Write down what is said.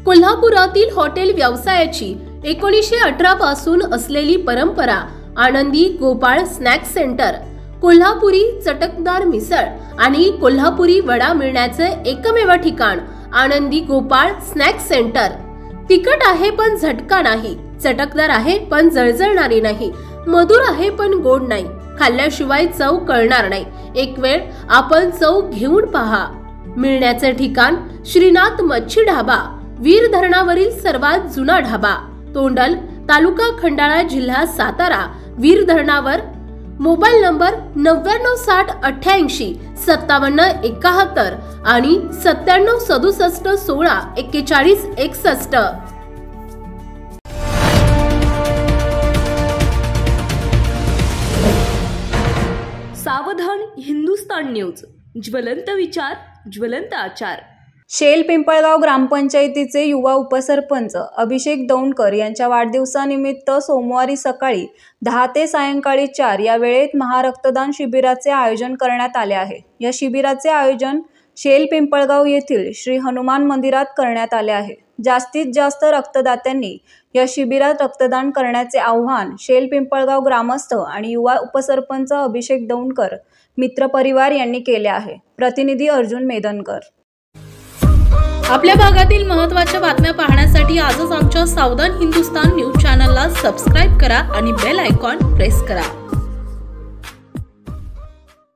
कोल्हापुरातील हॉटेल व्यवसायाची 1918 पासून असलेली परंपरा आनंदी गोपाळ स्नॅक्स सेंटर, कोल्हापुरी चटकदार मिसळ आणि कोल्हापुरी वडा मिळण्याचे एकमेव ठिकाण आनंदी गोपाळ स्नॅक्स सेंटर। तिखट आहे पण झटका नाही, चटकदार आहे पण जळजळणारी नाही, मधुर आहे पण गोड नाही, खाल्ल्याशिवाय चव कळणार नाही। एक वेळ आपण चव घेऊन पहा। मिळण्याचे ठिकाण श्रीनाथ मच्छी ढाबा, वीर धरणावरील सर्वात जुना ढाबा, तोंडल, तालुका खंडाळा, जिल्हा सातारा। वीर धरणावर। मोबाईल नंबर 9968855771 आणि 9767164161। सावधान हिंदुस्तान न्यूज, ज्वलंत विचार, ज्वलंत आचार। शेल पिंपळगाव ग्रामपंचायतीचे युवा उपसरपंच अभिषेक दौंडकर यांच्या वाढदिवसानिमित्त सोमवारी सकाळी 10 ते सायंकाळी 4 या वेळेत महारक्तदान शिबिराचे आयोजन करण्यात आले आहे। या शिबिराचे आयोजन शेल पिंपळगाव येथील श्री हनुमान मंदिरात करण्यात आले आहे। जास्तीत जास्त रक्तदात्यांनी या शिबिरात रक्तदान करण्याचे आवाहन शेल पिंपळगाव ग्रामस्थ आणि युवा उपसरपंच अभिषेक दौंडकर मित्र परिवार यांनी केले आहे। प्रतिनिधी अर्जुन मेदनकर। आपल्या भागातील महत्त्वाच्या बातम्या पाहण्यासाठी आजच आमच्या सावधान हिंदुस्तान न्यूज चॅनलला सबस्क्राइब करा आणि बेल आयकॉन प्रेस करा।